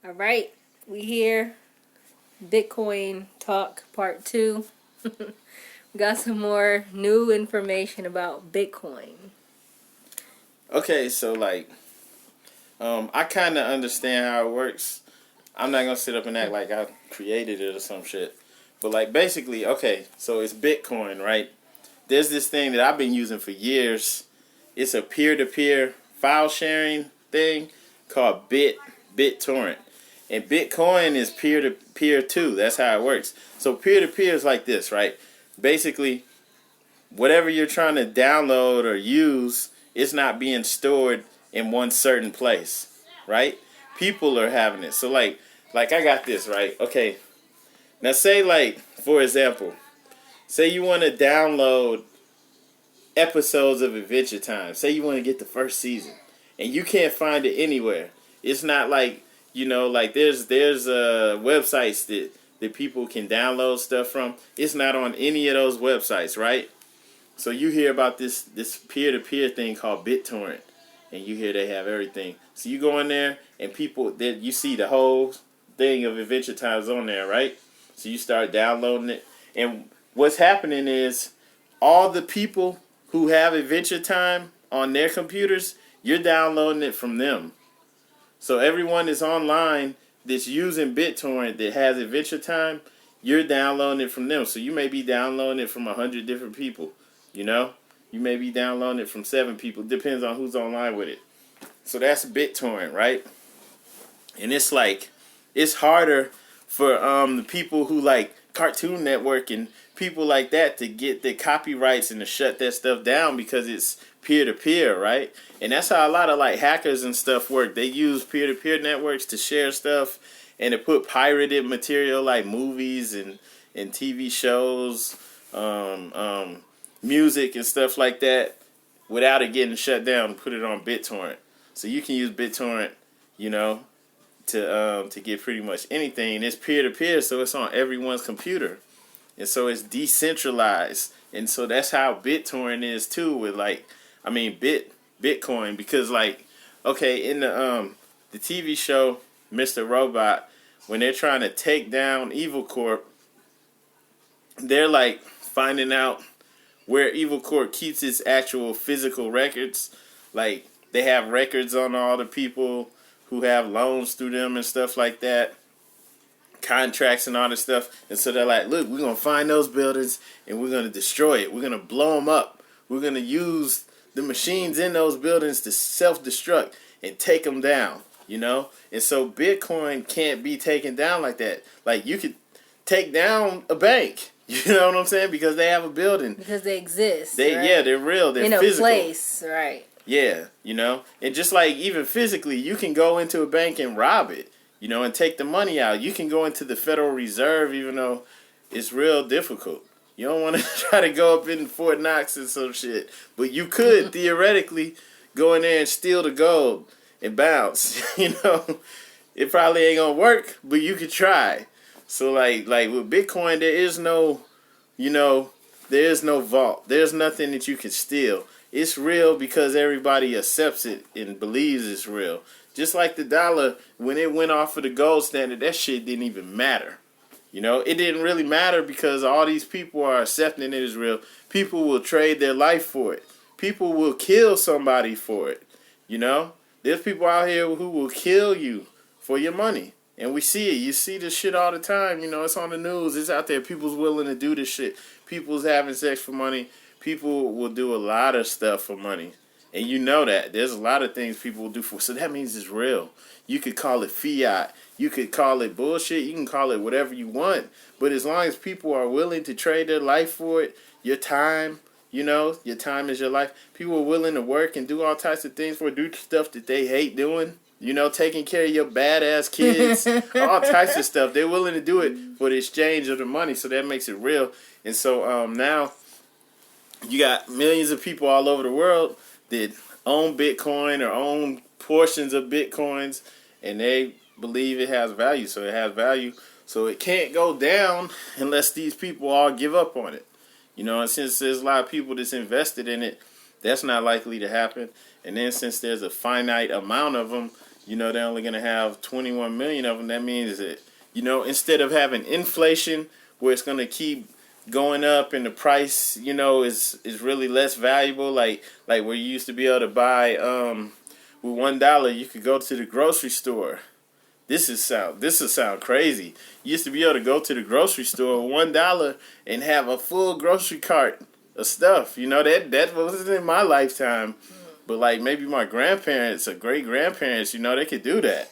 All right, we here. Bitcoin talk part 2. Got some more new information about Bitcoin. Okay, so I kind of understand how it works. I'm not gonna sit up and act like I created it or some shit. But basically, okay, so it's Bitcoin, right? There's this thing that I've been using for years. It's a peer-to-peer file sharing thing called BitTorrent. And Bitcoin is peer-to-peer too. That's how it works. So peer-to-peer is like this, right? Basically, whatever you're trying to download or use, it's not being stored in one certain place, right? People are having it. So like I got this, right? Okay. Now say for example, say you want to download episodes of Adventure Time. Say you want to get the first season and you can't find it anywhere. It's not there's websites that people can download stuff from. It's not on any of those websites, right? So you hear about this peer-to-peer thing called BitTorrent, and you hear they have everything. So you go in there, and people that you see the whole thing of Adventure Time's on there, right? So you start downloading it, and what's happening is all the people who have Adventure Time on their computers, you're downloading it from them. So everyone that's online that's using BitTorrent that has Adventure Time, you're downloading it from them. So you may be downloading it from 100 different people. You know, you may be downloading it from 7 people. Depends on who's online with it. So that's BitTorrent, right? And it's harder for the people who like Cartoon Network and people like that to get the copyrights and to shut that stuff down because it's peer-to-peer, right? And that's how a lot of hackers and stuff work. They use peer-to-peer networks to share stuff and to put pirated material like movies and TV shows, music and stuff like that without it getting shut down and put it on BitTorrent. So you can use BitTorrent, to get pretty much anything. It's peer-to-peer, so it's on everyone's computer. And so it's decentralized. And so that's how BitTorrent is too with Bitcoin because in the TV show Mr. Robot, when they're trying to take down Evil Corp, they're finding out where Evil Corp keeps its actual physical records. Like they have records on all the people who have loans through them and stuff like that, contracts and all this stuff. And so they're like, look, we're going to find those buildings and we're going to destroy it. We're going to blow them up. We're going to use the machines in those buildings to self-destruct and take them down, And so Bitcoin can't be taken down like that. Like you could take down a bank. You know what I'm saying? Because they have a building. Because they exist. Right? Yeah, they're real. They're physical. In a place, right. Yeah, And just even physically, you can go into a bank and rob it, and take the money out. You can go into the Federal Reserve, even though it's real difficult. You don't want to try to go up in Fort Knox and some shit. But you could, theoretically, go in there and steal the gold and bounce. It probably ain't going to work, but you could try. So like with Bitcoin, there is no vault. There's nothing that you can steal. It's real because everybody accepts it and believes it's real. Just like the dollar, when it went off of the gold standard, that shit didn't even matter. It didn't really matter because all these people are accepting it as real. People will trade their life for it. People will kill somebody for it. There's people out here who will kill you for your money. And we see it. You see this shit all the time. It's on the news. It's out there. People's willing to do this shit. People's having sex for money. People will do a lot of stuff for money. And you know that. There's a lot of things people will do for. So that means it's real. You could call it fiat. You could call it bullshit. You can call it whatever you want. But as long as people are willing to trade their life for it, your time, your time is your life. People are willing to work and do all types of things for it, do stuff that they hate doing. Taking care of your badass kids, all types of stuff. They're willing to do it for the exchange of the money, so that makes it real. And so now you got millions of people all over the world that own Bitcoin or own portions of Bitcoins, and they believe it has value. So it has value. So it can't go down unless these people all give up on it. And since there's a lot of people that's invested in it, that's not likely to happen. And then since there's a finite amount of them, you know, they're only going to have 21 million of them. That means that, you know, instead of having inflation where it's going to keep going up and the price, you know, is really less valuable, like where you used to be able to buy with $1 you could go to the grocery store. This will sound crazy. You used to be able to go to the grocery store with $1 and have a full grocery cart of stuff. You know, that wasn't in my lifetime. But like maybe my grandparents or great grandparents, you know, they could do that.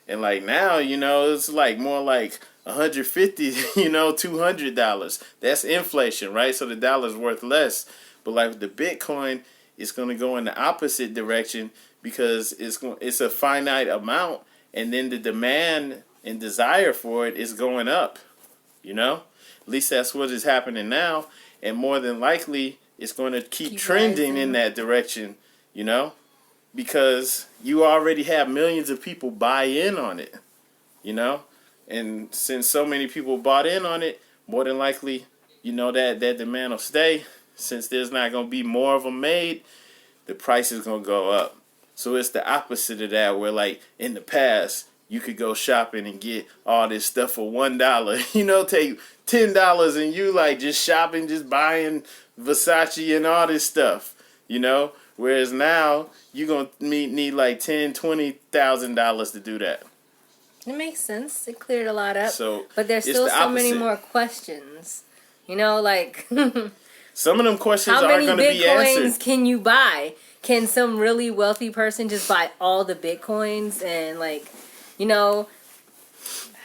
And like now, you know, it's like more like 150, you know, $200. That's inflation, right? So the dollar's worth less. But like with the Bitcoin, it's going to go in the opposite direction because it's a finite amount, and then the demand and desire for it is going up. You know, at least that's what is happening now, and more than likely, it's going to keep trending rising in that direction. You know, because you already have millions of people buy in on it. You know. And since so many people bought in on it, more than likely, you know, that demand will stay. Since there's not going to be more of them made, the price is going to go up. So it's the opposite of that, where like in the past, you could go shopping and get all this stuff for $1. You know, take $10 and you like just shopping, just buying Versace and all this stuff, you know. Whereas now, you're going to need like $10,000, $20,000 to do that. It makes sense. It cleared a lot up. So, but there's still so many more questions. You know, like some of them questions are going to be answered. How many Bitcoins can you buy? Can some really wealthy person just buy all the Bitcoins? And like, you know,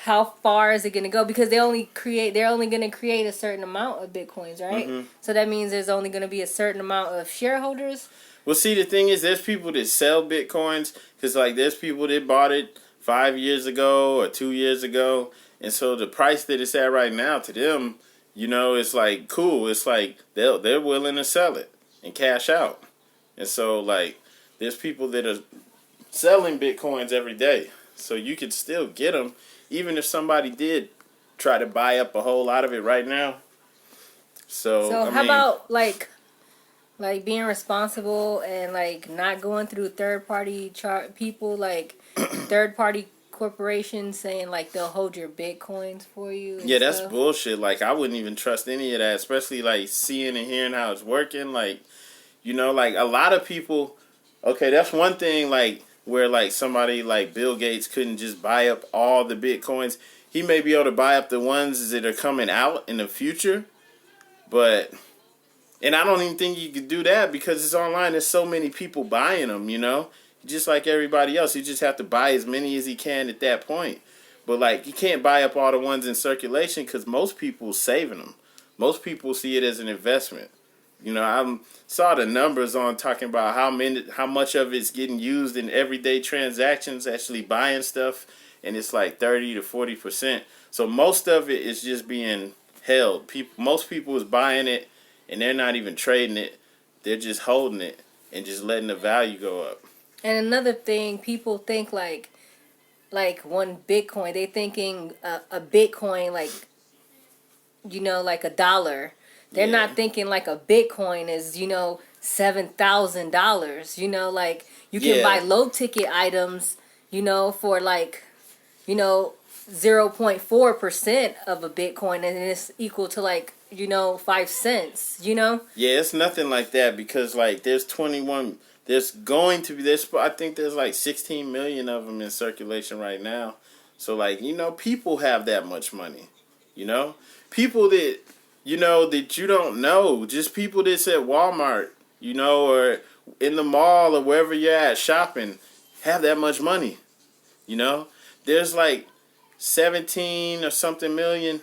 how far is it going to go? Because they're only going to create a certain amount of Bitcoins, right? Mm-hmm. So that means there's only going to be a certain amount of shareholders. Well, see, the thing is, there's people that sell Bitcoins because like there's people that bought it 5 years ago or 2 years ago, and so the price that it's at right now to them, you know, it's like cool. It's like they're willing to sell it and cash out, and so like there's people that are selling Bitcoins every day, so you could still get them even if somebody did try to buy up a whole lot of it right now. So how about like being responsible and like not going through third party people like. Third-party corporations saying like they'll hold your Bitcoins for you. Yeah, that's bullshit. Like I wouldn't even trust any of that, especially like seeing and hearing how it's working. Like, you know, like a lot of people. Okay, that's one thing. Like where like somebody like Bill Gates couldn't just buy up all the Bitcoins. He may be able to buy up the ones that are coming out in the future, and I don't even think you could do that because it's online. There's so many people buying them, you know. Just like everybody else, you just have to buy as many as he can at that point. But like, you can't buy up all the ones in circulation because most people saving them. Most people see it as an investment. You know, I saw the numbers on talking about how much of it's getting used in everyday transactions, actually buying stuff, and it's like 30 to 40%. So most of it is just being held. Most people is buying it, and they're not even trading it. They're just holding it and just letting the value go up. And another thing, people think like one Bitcoin, they thinking a Bitcoin like, you know, like $1. They're not thinking like a Bitcoin is, you know, $7,000. You know, like you can buy low ticket items, you know, for like, you know, 0.4% of a Bitcoin, and it's equal to like, you know, 5 cents. You know. Yeah, it's nothing like that because like there's I think there's like 16 million of them in circulation right now. So like, you know, people have that much money, you know, people that, you know, that you don't know, just people that's at Walmart, you know, or in the mall or wherever you're at shopping have that much money. You know, there's like 17 million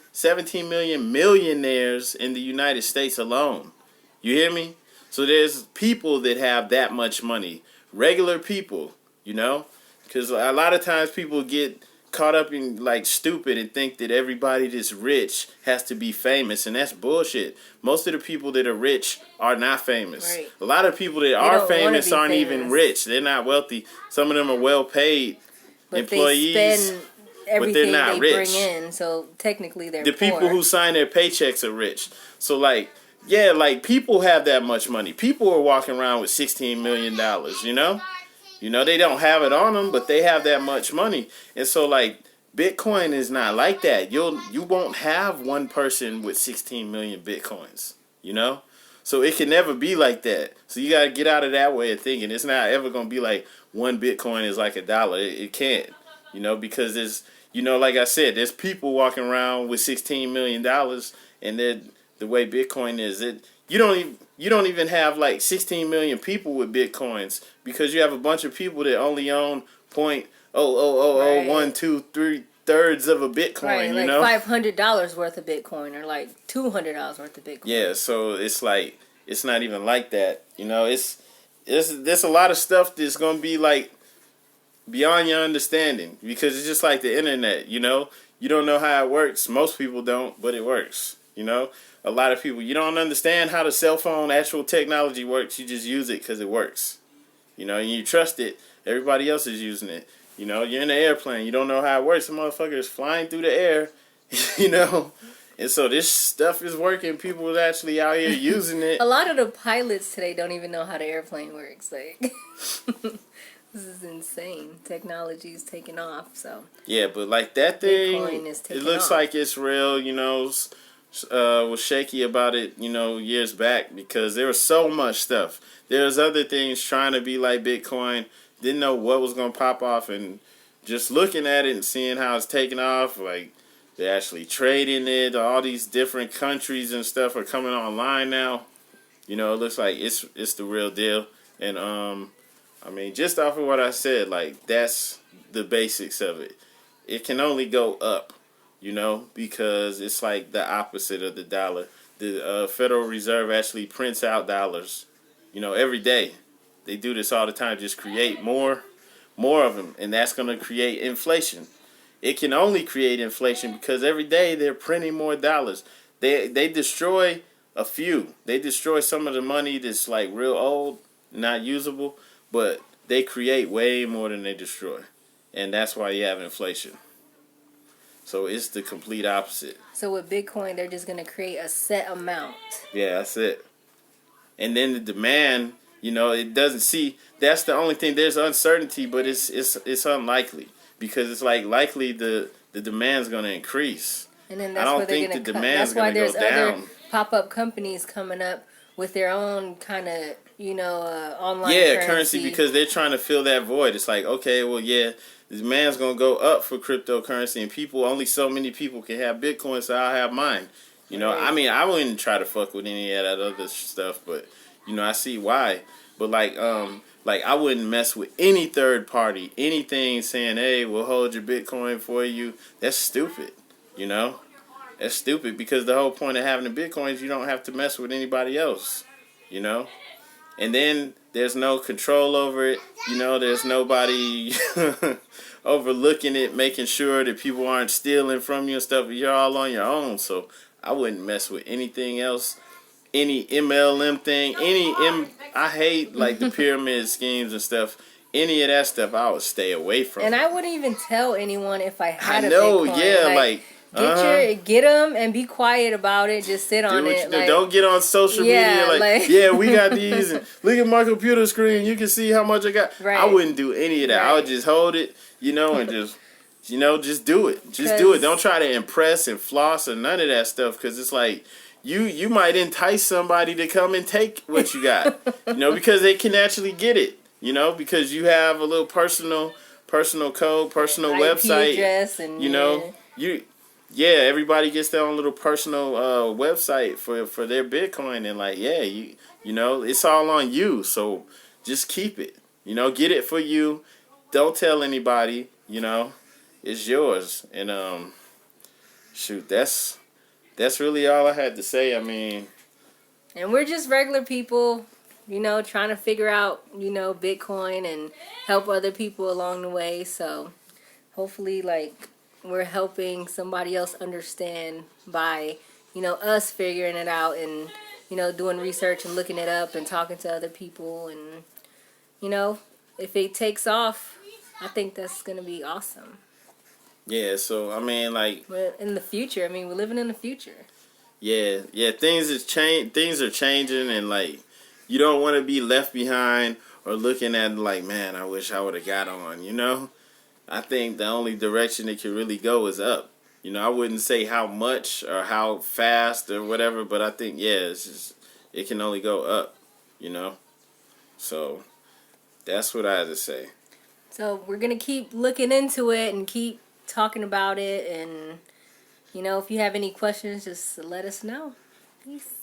millionaires in the United States alone. You hear me? So there's people that have that much money. Regular people, you know? Because a lot of times people get caught up in like stupid and think that everybody that's rich has to be famous, and that's bullshit. Most of the people that are rich are not famous. Right. A lot of people that are famous aren't even rich. They're not wealthy. Some of them are well paid employees. They spend everything but they're not they rich. Bring in, so technically they're the poor. People who sign their paychecks are rich. So like, yeah, like people have that much money. People are walking around with $16 million, you know? You know, they don't have it on them, but they have that much money. And so, like, Bitcoin is not like that. You won't have one person with 16 million Bitcoins, you know? So it can never be like that. So you got to get out of that way of thinking. It's not ever going to be like one Bitcoin is like $1. It can't, you know, because there's, you know, like I said, there's people walking around with $16 million, and then the way Bitcoin is, you don't even have like 16 million people with Bitcoins, because you have a bunch of people that only own .0000123 of a Bitcoin. Right, like you know, $500 worth of Bitcoin, or like $200 worth of Bitcoin. Yeah, so it's like, it's not even like that. You know, it's there's a lot of stuff that's gonna be like beyond your understanding, because it's just like the internet. You know, you don't know how it works. Most people don't, but it works. You know, a lot of people, you don't understand how the cell phone actual technology works. You just use it because it works. You know, and you trust it. Everybody else is using it. You know, you're in the airplane. You don't know how it works. The motherfucker is flying through the air. You know. And so this stuff is working. People are actually out here using it. A lot of the pilots today don't even know how the airplane works. Like, this is insane. Technology is taking off. So yeah, but like that thing, it looks like it's real. You know, was shaky about it, you know, years back, because there was so much stuff. There's other things trying to be like Bitcoin. Didn't know what was gonna pop off, and just looking at it and seeing how it's taking off, like. They're actually trading it. All these different countries and stuff are coming online now. You know, it looks like it's the real deal. And I mean, just off of what I said, like, that's the basics of it. It can only go up, you know, because it's like the opposite of the dollar. The Federal Reserve actually prints out dollars, you know, every day. They do this all the time. Just create more of them, and that's going to create inflation. It can only create inflation because every day they're printing more dollars. They destroy a few. They destroy some of the money that's like real old, not usable, but they create way more than they destroy. And that's why you have inflation. So it's the complete opposite. So with Bitcoin, they're just going to create a set amount. Yeah, that's it. And then the demand, you know, it doesn't see, that's the only thing. There's uncertainty, but it's unlikely. Because it's like likely the demand's going to increase. And then that's where they're going to cut. That's why there's other pop-up companies coming up with their own kind of, you know, online currency, because they're trying to fill that void. It's like, okay, well, yeah, the demand's going to go up for cryptocurrency, and people, only so many people can have Bitcoin, so I'll have mine. You know, I mean, I wouldn't try to fuck with any of that other stuff, but, you know, I see why. But, like I wouldn't mess with any third party. Anything saying, hey, we'll hold your Bitcoin for you. That's stupid, you know? That's stupid, because the whole point of having the Bitcoin is you don't have to mess with anybody else, you know? And then there's no control over it. You know, there's nobody overlooking it, making sure that people aren't stealing from you and stuff. You're all on your own, so I wouldn't mess with anything else. Any MLM thing, I hate like the pyramid schemes and stuff. Any of that stuff, I would stay away from. And I wouldn't even tell anyone if I had a Bitcoin. Yeah, get them and be quiet about it. Just sit on it. Don't get on social media. Yeah, we got these. And look at my computer screen. You can see how much I got. Right. I wouldn't do any of that. Right. I would just hold it, you know, and just, you know, just do it. Just do it. Don't try to impress and floss or none of that stuff, because it's like. You might entice somebody to come and take what you got, you know, because they can actually get it, you know, because you have a little personal code, personal IP website, address, and you know, everybody gets their own little personal website for their Bitcoin, and like, you know, it's all on you, so just keep it, you know, get it for you, don't tell anybody, you know, it's yours, and shoot, that's really all I had to say. I mean, and we're just regular people, you know, trying to figure out, you know, Bitcoin and help other people along the way. So hopefully, like, we're helping somebody else understand by, you know, us figuring it out and, you know, doing research and looking it up and talking to other people. And, you know, if it takes off, I think that's going to be awesome. Yeah, so, I mean, like... in the future. I mean, we're living in the future. Yeah, things are changing, and, like, you don't want to be left behind, or looking at it like, man, I wish I would have got on, you know? I think the only direction it can really go is up. You know, I wouldn't say how much or how fast or whatever, but I think, yeah, it's just, it can only go up, you know? So, that's what I had to say. So we're going to keep looking into it and keep talking about it. And, you know, if you have any questions, just let us know. Peace.